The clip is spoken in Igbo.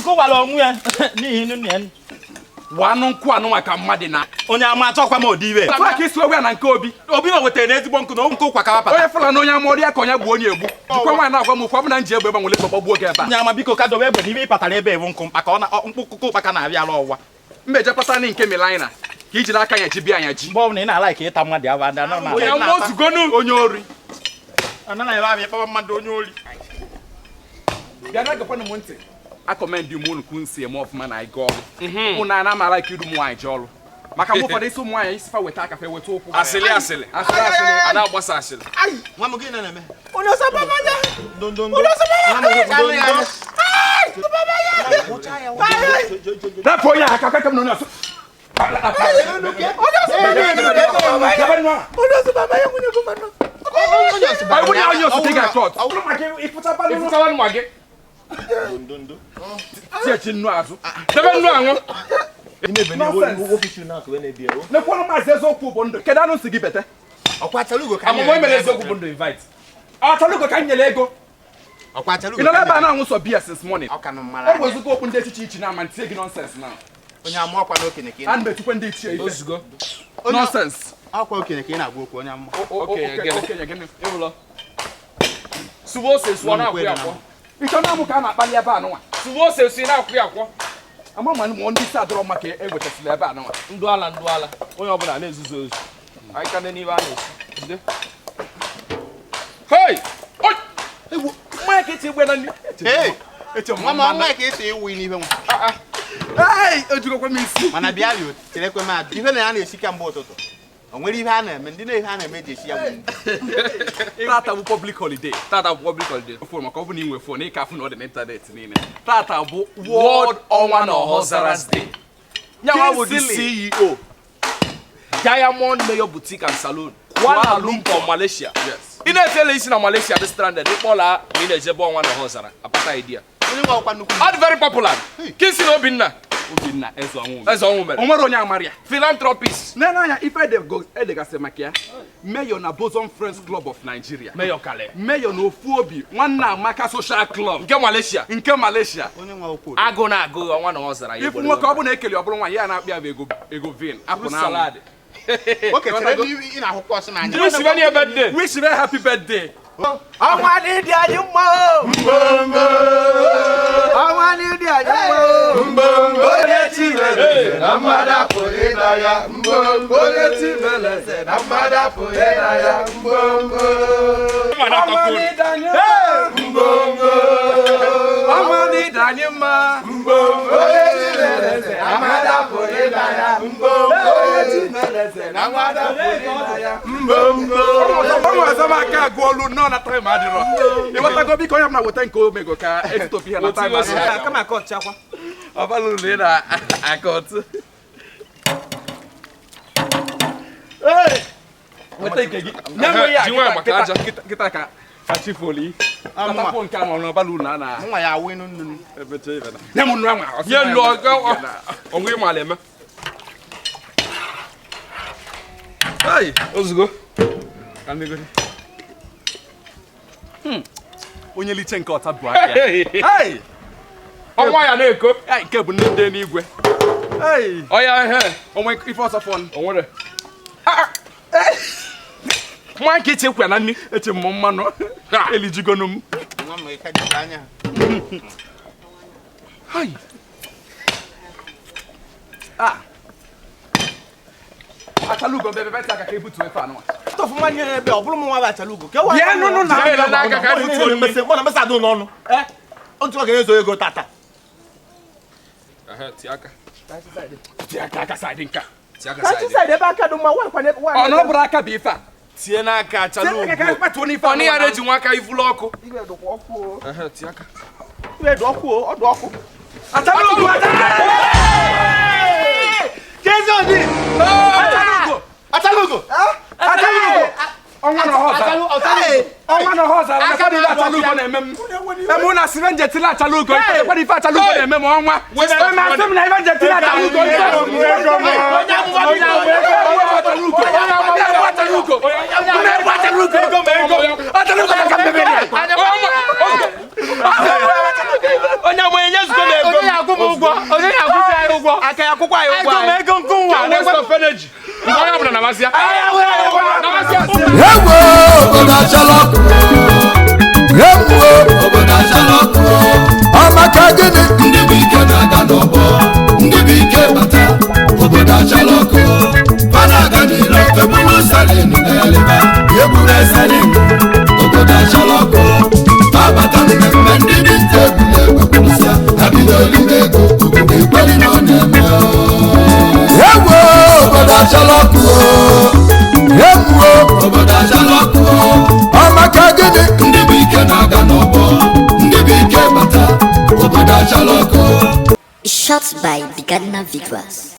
nko wala onwe ya n'ihi nnu ne wanu nko anu maka mmade na onye ama achọkwa m odiwe fa ka isi owe na nke obi ma wetara na ezigbo nkụ na nkụ kwa ka onye fụla na onye amụrụ ya ka onye gbuo onye egbu jikwa nwaanyị na-agwa m ụfọdụ na nji egbe ebe nwele gbagbuo oge ebe a onye ama biko ka dobe egbe n'ibe ịpatara ebe ewu nkụ mkpaka ọ na mkpụkụkụ ụkpaka na-abịa ala ọwa mmeje pata nke milina ka iji n'aka ya ji bịa ya ji mgbe ọ bụla ị na-ala ka ịta mmadụ aba ndị anọ onye mmozugonu onye ori anaghị ebe abịa ịkpaba mmadụ onye ori bịa na gakwana m ntị akọmendị m unu kunsi eme ọfụma na ịga ọrụ ụnụ a na-amara ike iru ụmụ nwaanyị ji ọrụ maka mgbe ụfọdụ isi ụmụ nwaanyị isi fa weta aka fa weta ụkwụ asịlị a na-agbasa asịlị nwa m gị na-eme onye ọsọ babanya ndondondó rapụ onye aka kaka m na onye ọsọ onye ọsọ dị ga-achọt ịfụtabanụ ma gị Chechi nnu azụ. Debe nnu anwụ. Nekwana maazị eziokwu bụ ndụ. Kedu anụ si gị bete? Ọkwa Chalugo ka amụmụ emere eziokwu bụ ndụ invite. Chalugo ka nyere ego. Ọkwa Chalugo. Ị nọ ebe a na-anwụ sọ beer since morning. Ọ ka nọ mara. Ọ bụ ezigbo okwu ndị echichi ichi na ama ntie gị nonsense na. Onye amụ ọkwa n'okenye ka ị. A na-etukwe ndị ichie ife. Ozugbo. Nonsense. Ọkwa okenye ka ị na-agwa okwu onye amụ. Okenye gịnị? Ịwụlọ. Subo ose suo na akwụ akwọ. Ịchọ na amụ ka a na-akpali ebe a nụnwa. Subo ose si na akwụ akwọ. Ama ma ndị isi adọrọ maka egwetasịla ebe a nụnwa. Ndụ ala onye ọbụla na-ezuzu ozu. Anyị ka ndị n'ibe a na-esi. Hey! Oi! Ewu, mma ka eti egbe na nni. Hey! Mama nwa ka esi ewu n'ibe nwa. Hey! Ojugokwa m isi. Mana bịa rịọ, cherekwe m adị. Ihe na ya na-esi ka mgbe ụtụtụ. O nwere ihe a na-eme, ndị na-ihe a na-eme ji esi ya nwunye. Tata bụ public holiday. Phone maka ọ bụ na ị nwe phone ị ka afụ na ọ dị n'ịntanetị niile. Tata bụ World Ọnwa na Ọhazara's Day. Nyawa bụ the CEO. Diamond Mayor Boutique and Salon. Kuala Lumpur, Malaysia. Yes. Ị na-etele isi na Malaysia dị stranded. Ịkpọla ma ị na-ejebe ọnwa na Ọhazara. Apata idea. Onye nwe ọkwa nnukwu. Ọ dị very popular. Kisi na Obinna. Obinna eze ọnwụ. Eze ọnwụ mere. O nwere onye amara ya. Philanthropist. N'anya ife edegasị maka ya. Mayor na Bosom Friends Club of Nigeria. Mayor Kale. Mayor na Ofu Obi Nwanna Amaka Social Club Nke Malaysia. Onye nwe okwu. Agụ na agụ ọnwa na Ọhazara. Ifu nwoke ọ bụ na ekele ọ bụrụ nwaanyị ya na-akpị ya bụ ego vin. Apụ na salad. Oke chere ị na-ahụkwa ọsọ n'anya. Wish me a birthday. Wish me a happy birthday. ọnwa n'ịdị anyị mma o mbombo ọnwa n'ịdị anyị mma o mbombo onye chibere na mmadụ apụghị ịna ya mbombo onye chibere na mmadụ apụghị ịna ya mbombo ọnwa n'ịdị anyị mbombo ọnwa n'ịdị anyị mma mbombo onye chibere na mmadụ apụghị ịna ya mbombo onye chibere na mmadụ apụghị ịna ya mbombo Ọnwa azamaka agụọlụ nọ na time adịrọ. Ịghọtago biko onye m na weta nke omego ka etitopi ya na time adịrọ. kama ka ọchakwa Ọbalụ na ị na-akọtụ. Weta nke gị. Nye ya kịta ka achifoli. Tatapụ nke ahụ n'ọbalụ na na. Nwa ya awụ nnu. Ebeche ibe na. Nye m nnu anwa. Nye nnu ọgụ ịma ala eme. Hey, Ozugbo. onye liche nke ọta bụ aka. Hey! Ọnwa ya na-eko. Nke bụ ndị n'igwe. Hey! Ọya ihe. Onwe ife ọsọ fọn. O nwere. Nwa nke echekwa na nni eche m mmanụ. Elijigonu m. Nwa m ka dị anya. Hey! Achalugo bebe beta ka ebutu efe anụ. tofu manye ebe ọ bụrụ m nwa Achalugo ke wa Bịa nụnụ na Bịa nụnụ n'aka ka ebutu onye mese mụ na mesa adụ n'ọnụ otu ọ ga-ezo ego tata Ti aka. Tie aka side nka. Ti aka kachi side ebe aka dị mma wa kwa Ọ na ọ bụrụ aka bụ ife a. Tie n'aka Achalugo. Tie aka ka kpatuo n'ife Ọ ya na-eji nwa aka ifulu ọkụ. iwe do ọkụ Ti aka. iwe do ọkụ ọ do ọkụ Achalugo! Kezodi Achalugo! Achalugo Ọnwa na Ọhazara. Ọnwa na Ọhazara. Aka dị Achalugo na-eme m. Emu na sirenje tili Achalugo. Ekwe dị ife Achalugo na-eme m ọnwa. Eme asị m na ife nje tili Achalugo. Onye amụ enye zụko na ego. aka ya akwụkwọ anyị ụgwọ anyị ego nkụnwa waste of energy ngwa ọbụla na masị ya Ewo obodo achala ọkụ. Ewo obodo achala ọkụ. Ọ maka gịnị? Ndị bụ ike na-aga n'ọgbọ, ndị bụ ike bata, obodo achala ọkụ. Ha na-aga n'ilo, ebulu salinu n'eleba, ebulu salinu, obodo achala ọkụ. Ha bata mmemme ndị dị nta ebule ekwepụrụsịa, ha bido olime ego, obodo ekweli na ọ na-eme. Ewo obodo achala ọkụ. Ewo obodo achala ọkụ. Ọ maka gịnị? Ndị bụ ike na-aga n'ọgbọ, ndị bụ ike bata, obodo achala ọkụ. Shot by the Ghana Vigras.